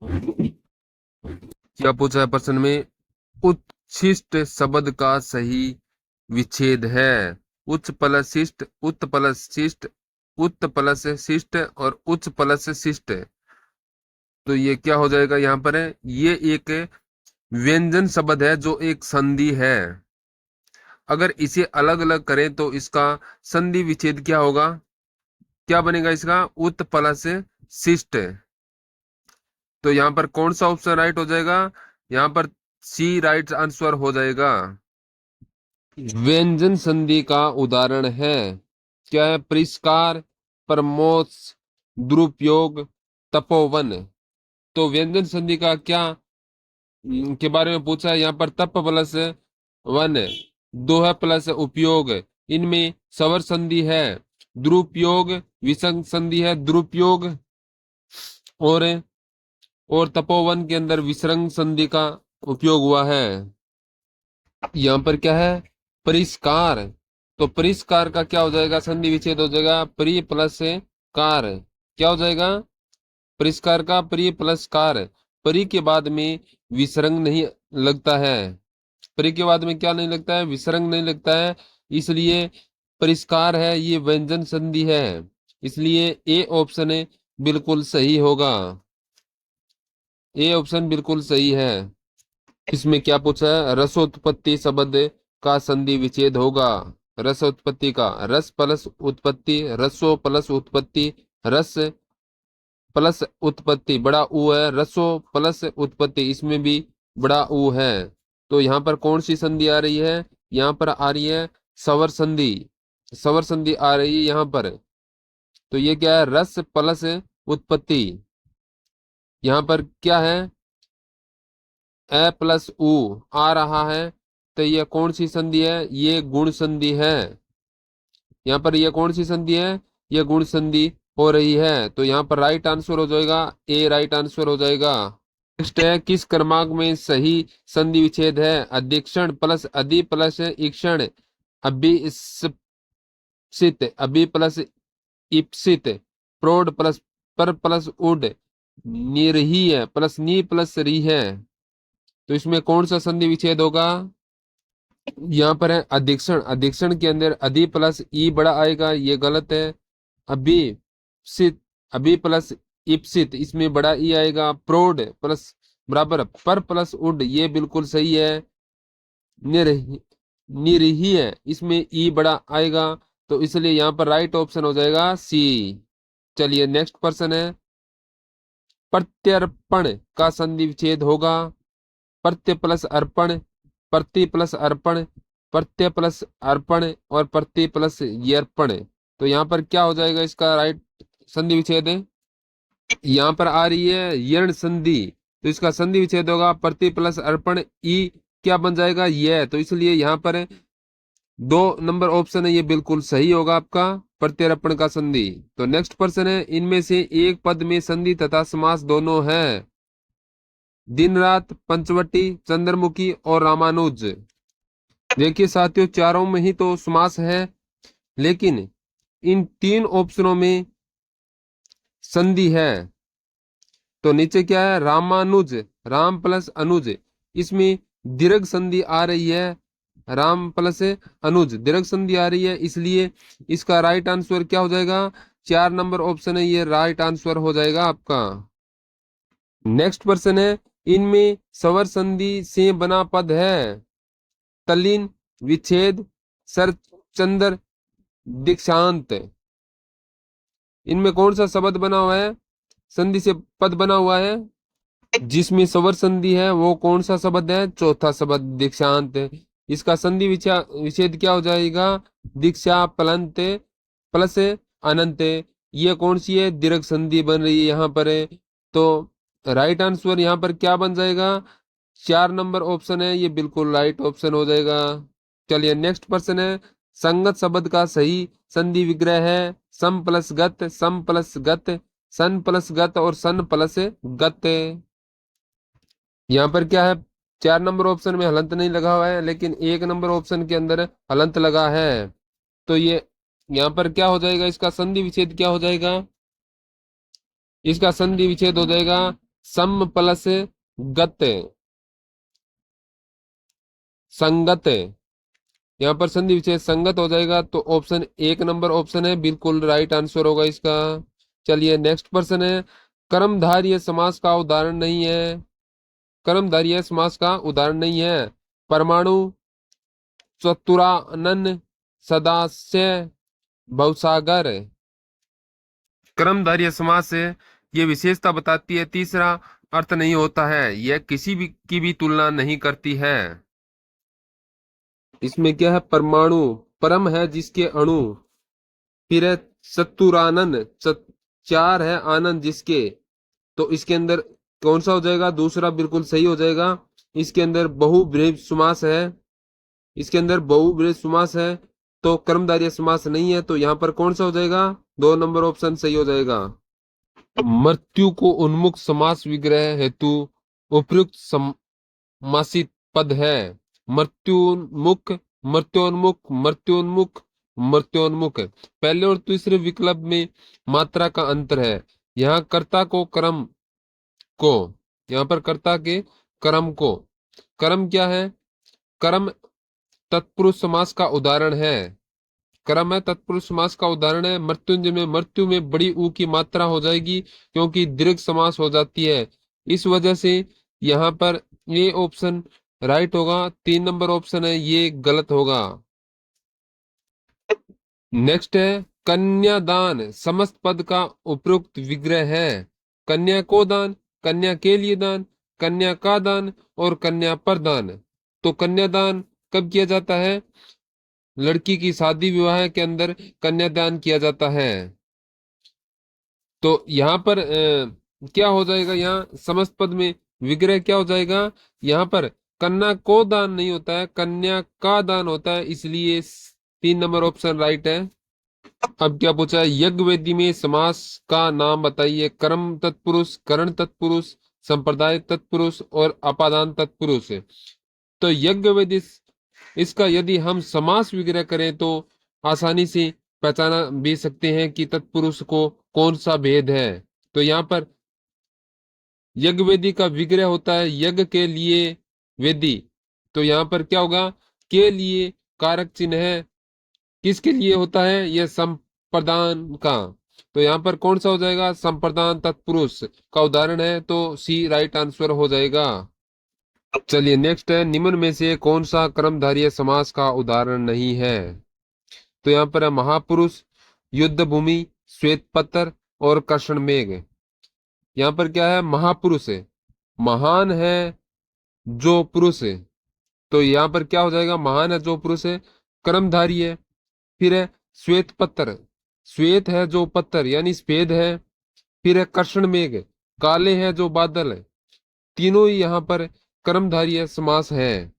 क्या पूछा है प्रश्न में? उच्छिष्ट शब्द का सही विच्छेद है। उच्च प्लस शिष्ट, उत्त प्लस शिष्ट, उत्त प्लस शिष्ट और उच्च प्लस शिष्ट। तो ये क्या हो जाएगा यहाँ पर है? ये एक व्यंजन शब्द है जो एक संधि है। अगर इसे अलग अलग करें तो इसका संधि विच्छेद क्या होगा? क्या बनेगा इसका? उत्त प्लस शिष्ट। तो यहाँ पर कौन सा ऑप्शन राइट हो जाएगा? यहाँ पर सी राइट आंसर हो जाएगा। व्यंजन संधि का उदाहरण है क्या है? परिष्कार, प्रमोद, दुरुपयोग, तपोवन। तो व्यंजन संधि का क्या के बारे में पूछा है यहाँ पर? तप प्लस वन, दोह प्लस उपयोग, इनमें स्वर संधि है। दुरुपयोग विसर्ग संधि है, दुरुपयोग। और तपोवन के अंदर विसर्ग संधि का उपयोग हुआ है। यहाँ पर क्या है? परिष्कार। तो परिष्कार का क्या हो जाएगा? संधि विच्छेद हो जाएगा प्रि प्लस कार। क्या हो जाएगा? परिष्कार का प्रि प्लस कार। परि के बाद में विसर्ग नहीं लगता है। परि के बाद में क्या नहीं लगता है? विसर्ग नहीं लगता है। इसलिए परिष्कार है, ये व्यंजन संधि है। इसलिए ए ऑप्शन बिल्कुल सही होगा। ए ऑप्शन बिल्कुल सही है। इसमें क्या पूछा है? रसोत्पत्ति शब्द का संधि विच्छेद होगा। रसोत्पत्ति का रस प्लस उत्पत्ति, रसो प्लस उत्पत्ति, रस प्लस उत्पत्ति बड़ा ऊ है, रसो प्लस उत्पत्ति इसमें भी बड़ा ऊ है। तो यहाँ पर कौन सी संधि आ रही है? यहाँ पर आ रही है स्वर संधि। स्वर संधि आ रही है यहाँ पर। तो ये क्या है? रस प्लस उत्पत्ति। यहाँ पर क्या है? ए प्लस उ आ रहा है। तो ये कौन सी संधि है? ये गुण संधि है। यहाँ पर ये कौन सी संधि है? ये गुण संधि हो रही है। तो यहाँ पर राइट आंसर हो जाएगा, ए राइट आंसर हो जाएगा। नेक्स्ट है, किस क्रमांक में सही संधि विच्छेद है? अधीक्षण प्लस अधि प्लस ईक्षण, अभिप्सित, अभि प्लस इप्सित, प्रौढ़ प्लस पर प्लस उड, निरहीय प्लस नी प्लस री है। तो इसमें कौन सा संधि विच्छेद होगा? यहाँ पर है अधीक्षण। अधीक्षण के अंदर अधि प्लस ई बड़ा आएगा, ये गलत है। अभिप्सित, अभि प्लस इप्सित इसमें बड़ा ई आएगा। प्रौढ़ प्लस बराबर पर प्लस उड, ये बिल्कुल सही है। निरही, निरहीय इसमें ई बड़ा आएगा। तो इसलिए यहाँ पर राइट ऑप्शन हो जाएगा सी। चलिए नेक्स्ट क्वेश्चन है, प्रत्यर्पण का संधि विच्छेद होगा। प्रत्य प्लस अर्पण, प्रति प्लस अर्पण, प्रत्यय प्लस अर्पण और प्रति प्लस यर्पण। तो यहाँ पर क्या हो जाएगा इसका राइट संधि विच्छेद? यहाँ पर आ रही है यर्ण संधि। तो इसका संधि विच्छेद होगा प्रति प्लस अर्पण, ई क्या बन जाएगा? यह। तो इसलिए यहाँ पर 2 नंबर ऑप्शन है, ये बिल्कुल सही होगा आपका, प्रत्यर्पण का संधि। तो नेक्स्ट प्रश्न है, इनमें से एक पद में संधि तथा समास दोनों है। दिन रात, पंचवटी, चंद्रमुखी और रामानुज। देखिए साथियों, चारों में ही तो समास है, लेकिन इन 3 ऑप्शनों में संधि है। तो नीचे क्या है? रामानुज, राम प्लस अनुज, इसमें दीर्घ संधि आ रही है। राम प्लस अनुज दीर्घ संधि आ रही है, इसलिए इसका राइट आंसर क्या हो जाएगा? 4 नंबर ऑप्शन है, ये राइट आंसर हो जाएगा आपका। नेक्स्ट प्रश्न है, इनमें स्वर संधि से बना पद है। तल्लीन, विच्छेद, सरचंद्र, दीक्षांत। इनमें कौन सा शब्द बना हुआ है? संधि से पद बना हुआ है जिसमें स्वर संधि है, वो कौन सा शब्द है? चौथा शब्द दीक्षांत। इसका संधि विच्छेद क्या हो जाएगा? दीक्षा प्लंत प्लस अनंत। ये कौन सी है? दीर्घ संधि बन रही है यहाँ पर। तो राइट आंसर यहाँ पर क्या बन जाएगा? 4 नंबर ऑप्शन है, ये बिल्कुल राइट ऑप्शन हो जाएगा। चलिए नेक्स्ट प्रश्न है, संगत शब्द का सही संधि विग्रह है। सम प्लस गत, सम प्लस गत, सन प्लस गत और सन प्लस गत। यहाँ पर क्या है? 4 नंबर ऑप्शन में हलंत नहीं लगा हुआ है, लेकिन 1 नंबर ऑप्शन के अंदर हलंत लगा है। तो ये यहाँ पर क्या हो जाएगा? इसका संधि विच्छेद क्या हो जाएगा? इसका संधि विच्छेद हो जाएगा सम प्लस गत, संगत, यहाँ पर संधि विशेष संगत हो जाएगा, तो ऑप्शन एक नंबर ऑप्शन है बिल्कुल राइट आंसर होगा इसका। चलिए नेक्स्ट प्रश्न है, कर्मधारय समास का उदाहरण नहीं है, कर्मधारय समास का उदाहरण नहीं है। परमाणु, चतुरानन, सदास्य, भवसागर। कर्मधारय समास से ये विशेषता बताती है, तीसरा अर्थ नहीं होता है, यह किसी भी की भी तुलना नहीं करती है। इसमें क्या है, परमाणु परम है जिसके अणु, फिर है चतुरानन, चार है आनंद जिसके, तो इसके अंदर कौन सा हो जाएगा, दूसरा बिल्कुल सही हो जाएगा। इसके अंदर बहुब्रीहि समास है, इसके अंदर बहुब्रीहि समास है, तो कर्मधारय समास नहीं है, तो यहाँ पर कौन सा हो जाएगा, दो नंबर ऑप्शन सही हो जाएगा। मृत्यु को उन्मुख समास विग्रह हेतु उपयुक्त समासित पद है। मृत्युन्मुख, मृत्योन्मुख, मृत्योन्मुख, मृत्योन्मुख। पहले और तीसरे विकल्प में मात्रा का अंतर है। यहाँ कर्ता को कर्म को, यहाँ पर कर्ता के कर्म को, कर्म क्या है, कर्म तत्पुरुष समास का उदाहरण है, कर्म है तत्पुरुष समास का उदाहरण है। मृत्युंजय में मृत्यु में बड़ी ऊ की मात्रा हो जाएगी क्योंकि दीर्घ समास हो जाती है, इस वजह से यहाँ पर ये ऑप्शन राइट होगा, तीन नंबर ऑप्शन है ये गलत होगा। नेक्स्ट है, कन्यादान समस्त पद का उपयुक्त विग्रह है। कन्या को दान, कन्या के लिए दान, कन्या का दान और कन्या पर दान। तो कन्यादान कब किया जाता है, लड़की की शादी विवाह के अंदर कन्यादान किया जाता है। तो यहाँ पर क्या हो जाएगा, यहाँ समस्त पद में विग्रह क्या हो जाएगा, यहाँ पर कन्या को दान नहीं होता है, कन्या का दान होता है, इसलिए तीन नंबर ऑप्शन राइट है। अब क्या पूछा है, यज्ञ वेदी में समास का नाम बताइए। कर्म तत्पुरुष, करण तत्पुरुष, संप्रदाय तत्पुरुष और अपादान तत्पुरुष। तो यज्ञ वेदी, इसका यदि हम समास विग्रह करें तो आसानी से पहचाना भी सकते हैं कि तत्पुरुष को कौन सा भेद है। तो यहाँ पर यज्ञ वेदी का विग्रह होता है यज्ञ के लिए वेदी, तो यहाँ पर क्या होगा, के लिए कारक चिन्ह है, किसके लिए होता है, यह संप्रदान का, तो यहाँ पर कौन सा हो जाएगा, संप्रदान तत्पुरुष का उदाहरण है, तो सी राइट आंसर हो जाएगा। चलिए नेक्स्ट है, निम्न में से कौन सा कर्मधारय समास का उदाहरण नहीं है। तो यहाँ पर है महापुरुष, युद्ध भूमि, श्वेत पत्र और कृष्ण मेघ। यहाँ पर क्या है, महापुरुष है, महान है जो पुरुष है, तो यहाँ पर क्या हो जाएगा, महान है जो पुरुष है, कर्मधारी है। फिर है श्वेत पत्र, श्वेत है जो पत्थर यानी सफेद है। फिर है कृष्ण मेघ, काले है जो बादल है, तीनों ही यहाँ पर कर्मधारय समास है।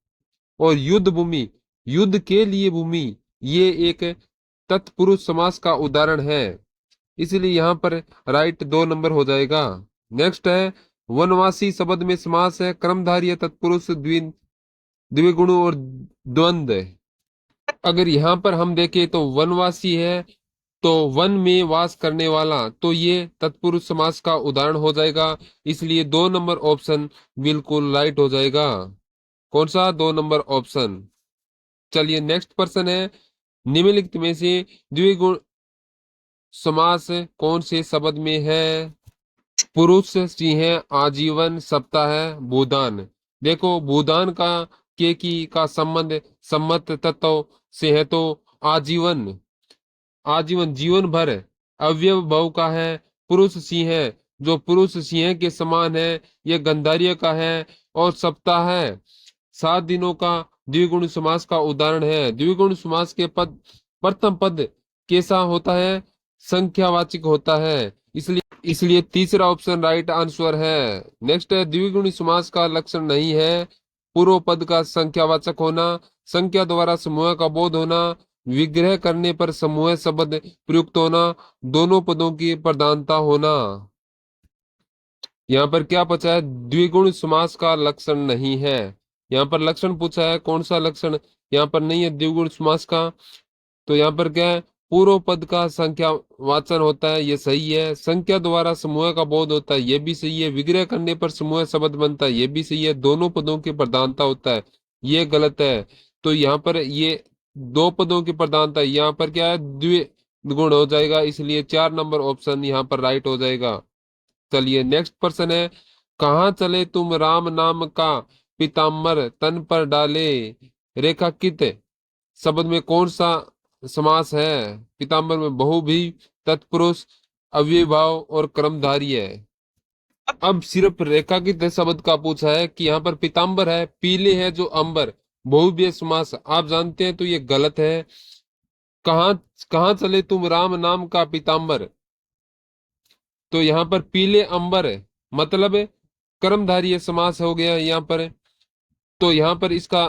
और युद्ध भूमि, युद्ध के लिए भूमि, ये एक तत्पुरुष समास का उदाहरण है, इसलिए यहाँ पर राइट दो नंबर हो जाएगा। नेक्स्ट है, वनवासी शब्द में समास है, कर्मधारय तत्पुरुष द्विगुण और द्वंद्व। अगर यहाँ पर हम देखें तो वनवासी है तो वन में वास करने वाला, तो ये तत्पुरुष समास का उदाहरण हो जाएगा, इसलिए दो नंबर ऑप्शन बिल्कुल राइट हो जाएगा। कौन सा, दो नंबर ऑप्शन। चलिए नेक्स्ट प्रश्न है, निम्नलिखित में से द्विगुण समास कौन से शब्द में है। पुरुष सिंह आजीवन सप्ताह भूदान। देखो भूदान का के की का संबंध सम्मत तत्व से है, तो आजीवन, आजीवन जीवन भर अव्यव भव का है। पुरुष सिंह है जो पुरुष सिंह के समान है, यह गंधार्य का है। और सप्ताह है 7 दिनों का द्विगुण समास का उदाहरण है। द्विगुण समास के पद प्रथम पद कैसा होता है, संख्यावाचक होता है, इसलिए तीसरा ऑप्शन राइट आंसर है। नेक्स्ट है, द्विगुणी समास का लक्षण नहीं है पूर्व पद का संख्यावाचक होना, संख्या द्वारा समूह का बोध होना, विग्रह करने पर समूह शब्द प्रयुक्त होना, दोनों पदों की प्रधानता होना। यहाँ पर क्या पूछा है, द्विगुण समास का लक्षण नहीं है। यहाँ पर लक्षण पूछा है, कौन सा लक्षण यहाँ पर नहीं है द्विगुण समास का, तो यहाँ पर क्या है, पूर्व पद का संख्या वाचन होता है, ये सही है। संख्या द्वारा समूह का बोध होता है, ये भी सही है। विग्रह करने पर समूह शब्द बनता है, ये भी सही है। दोनों पदों की प्रधानता होता है, ये गलत है। तो यहाँ पर ये दो पदों की प्रधानता, यहाँ पर क्या है, द्विगुण हो जाएगा, इसलिए 4 नंबर ऑप्शन यहाँ पर राइट हो जाएगा। चलिए नेक्स्ट प्रश्न है, कहाँ चले तुम राम नाम का पीताम्बर तन पर डाले, रेखांकित शब्द में कौन सा समास है? पीताम्बर में बहुभी, तत्पुरुष, अव्ययीभाव और कर्मधारय है। अब सिर्फ रेखांकित शब्द का पूछा है कि यहाँ पर पीताम्बर है, पीले है जो अंबर, बहुव्रीहि समास आप जानते हैं, तो ये गलत है। कहाँ कहाँ चले तुम राम नाम का पीताम्बर, तो यहाँ पर पीले अंबर है, मतलब कर्मधारय समास हो गया यहाँ पर। तो यहाँ पर इसका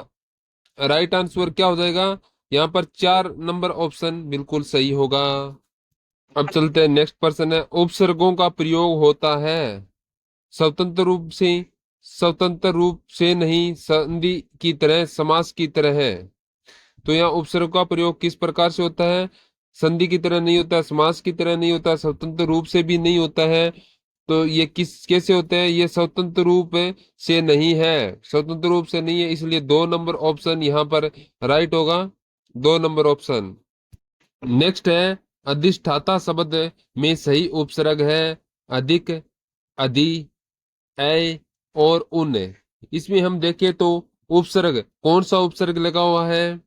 राइट आंसर क्या हो जाएगा? यहाँ पर 4 नंबर ऑप्शन बिल्कुल सही होगा। अब चलते हैं नेक्स्ट प्रश्न है, उपसर्गों का प्रयोग होता है स्वतंत्र रूप से, स्वतंत्र रूप से नहीं, संधि की तरह, समास की तरह है। तो यहाँ उपसर्ग का प्रयोग किस प्रकार से होता है? संधि की तरह नहीं होता, समास की तरह नहीं होता, स्वतंत्र रूप से भी नहीं होता है। तो ये किस कैसे होते हैं? ये स्वतंत्र रूप से नहीं है, स्वतंत्र रूप से नहीं है, इसलिए 2 नंबर ऑप्शन यहाँ पर राइट होगा, 2 नंबर ऑप्शन। नेक्स्ट है, अधिष्ठाता शब्द में सही उपसर्ग है अधिक, अधि, ऐ और उन। इसमें हम देखें तो उपसर्ग, कौन सा उपसर्ग लगा हुआ है?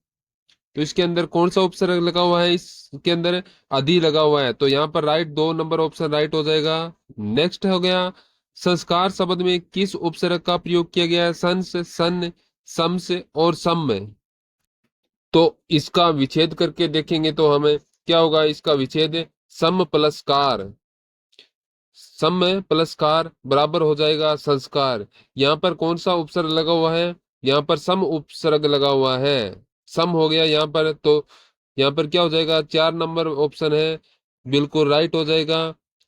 तो इसके अंदर कौन सा उपसर्ग लगा हुआ है? इसके अंदर अधि लगा हुआ है, तो यहाँ पर राइट 2 नंबर ऑप्शन राइट हो जाएगा। नेक्स्ट हो गया, संस्कार शब्द में किस उपसर्ग का प्रयोग किया गया है? संस, सन, सम्स और सम। तो इसका विच्छेद करके देखेंगे तो हमें क्या होगा? इसका विच्छेद सम प्लस कार, सम प्लस कार बराबर हो जाएगा संस्कार। यहाँ पर कौन सा उपसर्ग लगा हुआ है? यहाँ पर सम उपसर्ग लगा हुआ है, सम हो गया यहाँ पर। तो यहाँ पर क्या हो जाएगा? 4 नंबर ऑप्शन है बिल्कुल राइट हो जाएगा।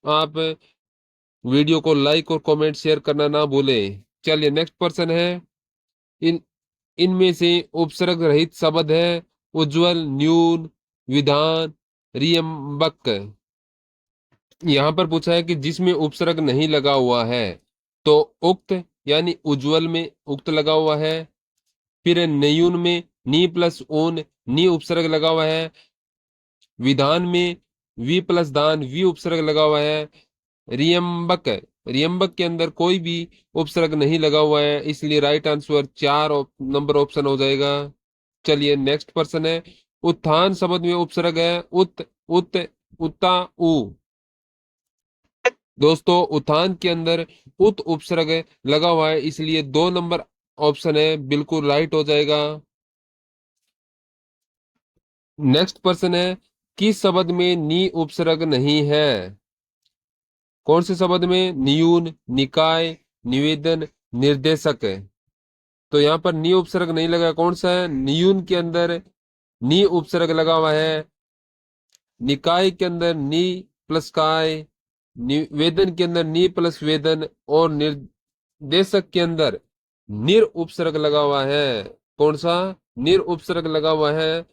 आप वीडियो को लाइक और कमेंट शेयर करना ना भूलें। चलिए नेक्स्ट पर्सन है, इन इनमें से उपसर्ग रहित शब्द है उज्जवल, न्यून, विधान, रियम्बक। यहाँ पर पूछा है कि जिसमें उपसर्ग नहीं लगा हुआ है, तो उक्त यानी उज्जवल में उक्त लगा हुआ है, फिर नयून में नी प्लस ऊन, नी उपसर्ग लगा हुआ है, विधान में वी प्लस दान, वी उपसर्ग लगा हुआ है, रियम्बक, रियम्बक के अंदर कोई भी उपसर्ग नहीं लगा हुआ है, इसलिए राइट आंसर 4 नंबर ऑप्शन हो जाएगा। चलिए नेक्स्ट पर्सन है, उत्थान शब्द में उपसर्ग है उत, उत, उत्ता, उ। दोस्तों उत्थान के अंदर उत उपसर्ग लगा हुआ है, इसलिए 2 नंबर ऑप्शन है बिल्कुल राइट हो जाएगा। नेक्स्ट पर्सन है, किस शब्द में नी उपसर्ग नहीं है? कौन से शब्द में? नियून, निकाय, निवेदन, निर्देशक है। तो यहाँ पर नी उपसर्ग नहीं लगा, कौन सा है? नियून के अंदर नी उपसर्ग लगा हुआ है, निकाय के अंदर नी प्लस काय, निवेदन के अंदर नी प्लस वेदन, और निर्देशक के अंदर निर उपसर्ग लगा हुआ है। कौन सा? निर उपसर्ग लगा हुआ है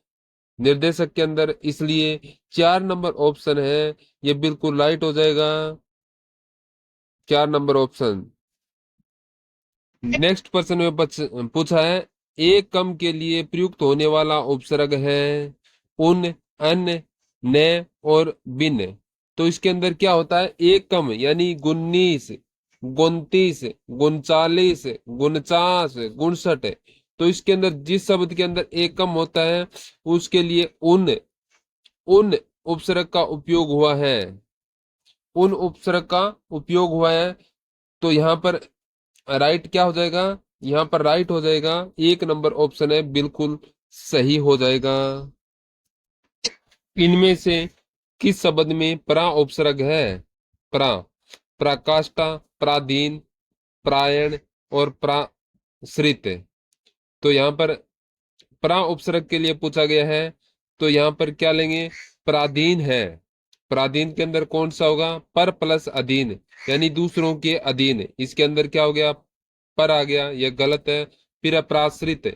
निर्देशक के अंदर, इसलिए 4 नंबर ऑप्शन है ये बिल्कुल राइट हो जाएगा, 4 नंबर ऑप्शन। नेक्स्ट पर्सन में पूछा है, एक कम के लिए प्रयुक्त होने वाला उपसर्ग है उन, अन, ने और बिन। तो इसके अंदर क्या होता है? एक कम यानी 19, 29, 39, 49, 59। तो इसके अंदर जिस शब्द के अंदर एक कम होता है उसके लिए उन, उन उपसर्ग का उपयोग हुआ है, उन उपसर्ग का उपयोग हुआ है। तो यहाँ पर राइट क्या हो जाएगा? यहाँ पर राइट हो जाएगा 1 नंबर ऑप्शन है बिल्कुल सही हो जाएगा। इनमें से किस शब्द में प्रा उपसर्ग है? प्रा, पराकाष्ठा, प्राधीन, प्रायण और प्राश्रित। तो यहाँ पर प्रा उपसर्ग के लिए पूछा गया है, तो यहाँ पर क्या लेंगे? प्राधीन है, प्राधीन के अंदर कौन सा होगा? पर प्लस अधीन, यानी दूसरों के अधीन। इसके अंदर क्या हो गया? पर आ गया, यह गलत है। फिर प्राश्रित,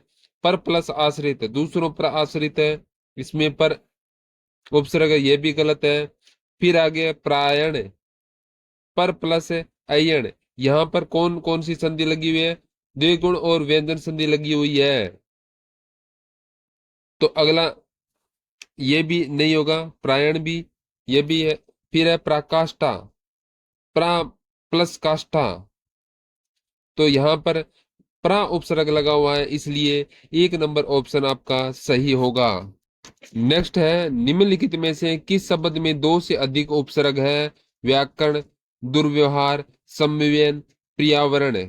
पर प्लस आश्रित, दूसरों पर आश्रित है, इसमें पर उपसर्ग है, ये भी गलत है। फिर आगे प्रायण, पर प्लस अयण, यहाँ पर कौन कौन सी संधि लगी हुई है? द्विगुण और व्यंजन संधि लगी हुई है। तो अगला ये भी नहीं होगा, प्रायण भी, ये भी है। फिर है प्राकाष्ठा, प्रा प्लस काष्ठा, तो यहाँ पर प्रा उपसर्ग लगा हुआ है, इसलिए 1 नंबर ऑप्शन आपका सही होगा। नेक्स्ट है, निम्नलिखित में से किस शब्द में दो से अधिक उपसर्ग है? व्याकरण, दुर्व्यवहार, संवियन, पर्यावरण।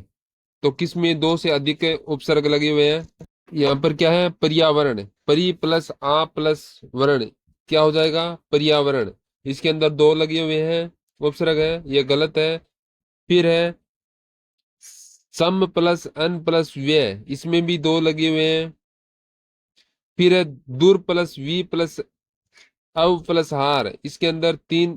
तो किस में दो से अधिक उपसर्ग लगे हुए हैं? यहाँ पर क्या है? पर्यावरण, परि प्लस आ प्लस वर्ण, क्या हो जाएगा? पर्यावरण। इसके अंदर दो लगे हुए हैं उपसर्ग है, ये गलत है। फिर है सम प्लस अन प्लस व्यय, इसमें भी दो लगे हुए हैं। फिर है दूर प्लस वी प्लस अव प्लस हार, इसके अंदर 3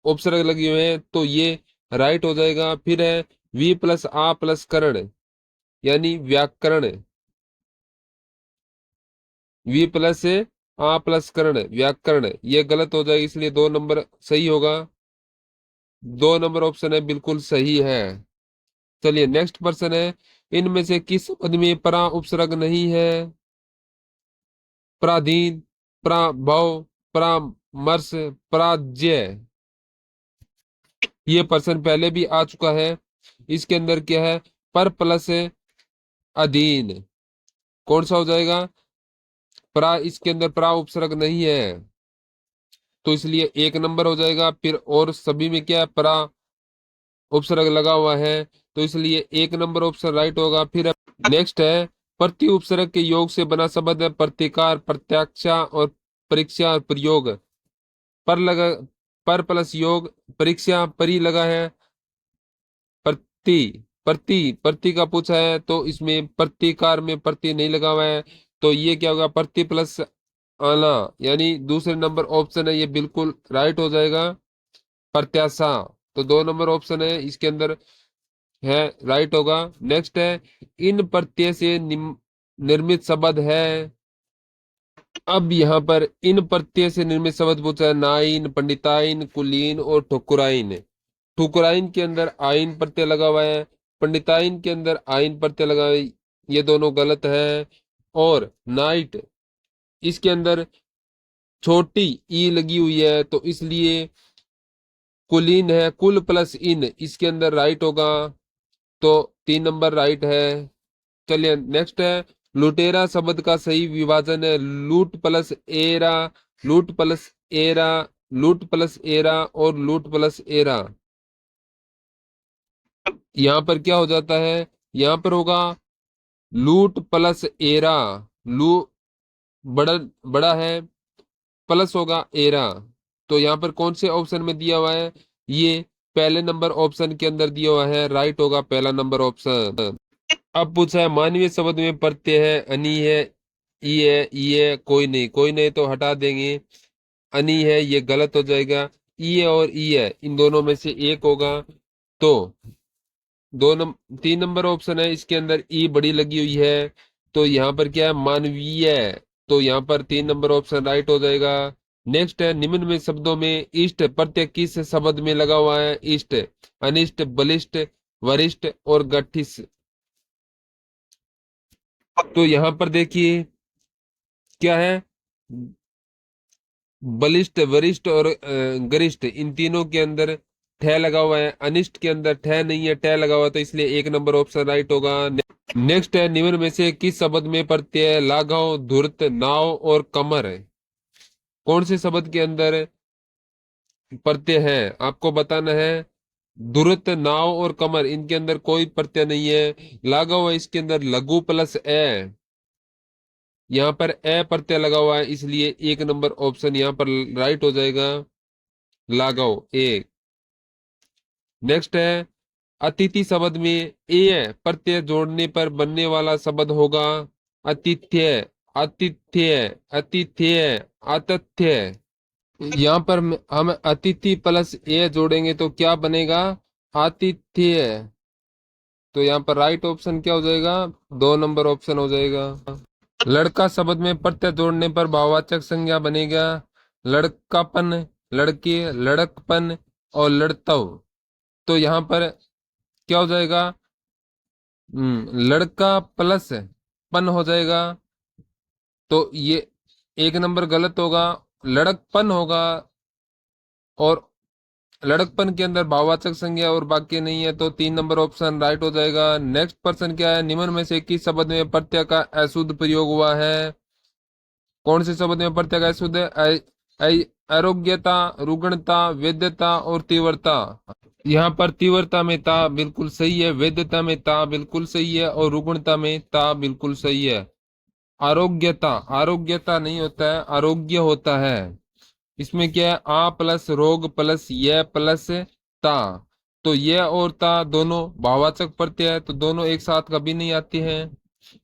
उपसर्ग लगे हुए हैं, तो ये राइट हो जाएगा। फिर है वी प्लस आ प्लस करण, यानी व्याकरण, वी प्लस आ प्लस करण, व्याकरण, ये गलत हो जाएगा, इसलिए 2 नंबर सही होगा। 2 नंबर ऑप्शन है बिल्कुल सही है। चलिए नेक्स्ट पर्सन है, इनमें से किस पद में परा उपसर्ग नहीं है? पराधीन, पराभव, परामर्श, पराजय। ये पर्सन पहले भी आ चुका है। इसके अंदर क्या है? पर प्लस अधीन, कौन सा हो जाएगा? परा, इसके अंदर परा उपसर्ग नहीं है, तो इसलिए 1 नंबर हो जाएगा। फिर और सभी में क्या है? परा उपसर्ग लगा हुआ है, तो इसलिए 1 नंबर ऑप्शन राइट होगा। फिर नेक्स्ट है, प्रति उपसर्ग के योग से बना शब्द है प्रतिकार, प्रत्याक्षा और परीक्षा और प्रयोग। पर लगा, पर प्लस योग, परीक्षा परी लगा है, प्रति, प्रति का पूछा है, तो इसमें प्रतिकार में प्रति नहीं लगा हुआ है, तो ये क्या होगा? प्रति प्लस आना, यानी दूसरे नंबर ऑप्शन है, ये बिल्कुल राइट हो जाएगा, प्रत्याशा। तो 2 नंबर ऑप्शन है इसके अंदर है, राइट होगा। नेक्स्ट है, इन प्रत्यय से निर्मित शब्द है। अब यहाँ पर इन प्रत्यय से निर्मित शब्द पूछा है, नाइन, पंडिताइन, कुलीन और ठुकुराइन। ठुकुराइन के अंदर आइन प्रत्यय लगा हुआ है, पंडिताइन के अंदर आइन प्रत्यय लगा हुआ है, ये दोनों गलत है। और नाइट, इसके अंदर छोटी ई लगी हुई है, तो इसलिए कुलीन है, कुल प्लस इन, इसके अंदर राइट होगा, तो 3 नंबर राइट है। चलिए नेक्स्ट है, लुटेरा शब्द का सही विभाजन है लूट प्लस एरा, लूट प्लस एरा, लूट प्लस एरा और लूट प्लस एरा। यहाँ पर क्या हो जाता है? यहाँ पर होगा लूट प्लस एरा, लू बड़ा बड़ा है, प्लस होगा एरा, तो यहाँ पर कौन से ऑप्शन में दिया हुआ है? ये पहले नंबर ऑप्शन के अंदर दिया हुआ है, राइट होगा पहला नंबर ऑप्शन। अब पूछा है, मानवीय शब्द में प्रत्यय है, अनि है, ई है, ई है, कोई नहीं, कोई नहीं तो हटा देंगे, अनि है, ये गलत हो जाएगा। ई है और ई है, इन दोनों में से एक होगा, तो 3 नंबर ऑप्शन है, इसके अंदर ई बड़ी लगी हुई है, तो यहाँ पर क्या है? मानवीय, तो यहाँ पर 3 नंबर ऑप्शन राइट हो जाएगा। नेक्स्ट है, निम्न में शब्दों में इष्ट प्रत्यय किस शब्द में लगा हुआ है? इष्ट, अनिष्ट, बलिष्ठ, वरिष्ठ और गठिस। तो यहाँ पर देखिए क्या है? बलिष्ठ, वरिष्ठ और गरिष्ठ, इन तीनों के अंदर ठह लगा हुआ है, अनिष्ट के अंदर ठह नहीं है, ठह लगा हुआ है, तो इसलिए 1 नंबर ऑप्शन राइट होगा। नेक्स्ट है, निम्न में से किस शब्द में प्रत्यय लाघव, धूर्त, नाव और कमर है? कौन से शब्द के अंदर प्रत्यय है आपको बताना है। धूर्त, नाव और कमर, इनके अंदर कोई प्रत्यय नहीं है। लाघव है, इसके अंदर लघु प्लस ए, यहाँ पर ए प्रत्यय लगा हुआ है, इसलिए 1 नंबर ऑप्शन यहाँ पर राइट हो जाएगा, लाघव ए। नेक्स्ट है, अतिथि शब्द में ए प्रत्यय जोड़ने पर बनने वाला शब्द होगा अतिथ्य, आतिथ्य, अतिथ्य, आतिथ्य। यहाँ पर हम अतिथि प्लस ए जोड़ेंगे तो क्या बनेगा? आतिथ्य। तो यहाँ पर राइट ऑप्शन क्या हो जाएगा? 2 नंबर ऑप्शन हो जाएगा। लड़का शब्द में प्रत्यय जोड़ने पर भाववाचक संज्ञा बनेगा लड़कापन, लड़के, लड़कपन और लड़तव। तो यहाँ पर क्या हो जाएगा? लड़का प्लस पन हो जाएगा। तो ये एक नंबर गलत होगा, लड़कपन होगा। और लड़कपन के अंदर भाववाचक संज्ञा और वाक्य नहीं है, तो 3 नंबर ऑप्शन राइट हो जाएगा। नेक्स्ट पर्सन क्या है? निम्न में से किस शब्द में प्रत्यय का अशुद्ध प्रयोग हुआ है? कौन से शब्द में प्रत्यय का अशुद्ध है? अरोग्यता, रुग्णता, वेद्यता और तीव्रता। यहाँ पर तीव्रता में ता बिल्कुल सही है, वेद्यता में ता बिल्कुल सही है और रुग्णता में ता बिल्कुल सही है। आरोग्यता, आरोग्यता नहीं होता है, आरोग्य होता है। इसमें क्या है? आ प्लस रोग प्लस ये प्लस ता। तो ये और ता दोनों भाववाचक प्रत्यय है, तो दोनों एक साथ कभी नहीं आते हैं,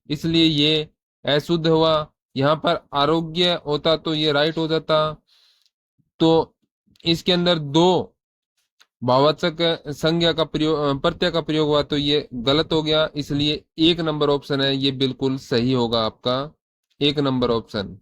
इसलिए ये अशुद्ध हुआ। यहाँ पर आरोग्य होता तो ये राइट हो जाता। तो इसके अंदर दो भाववाचक संज्ञा का प्रयोग, प्रत्यय का प्रयोग हुआ, तो ये गलत हो गया। इसलिए 1 नंबर ऑप्शन है ये बिल्कुल सही होगा आपका, 1 नंबर ऑप्शन।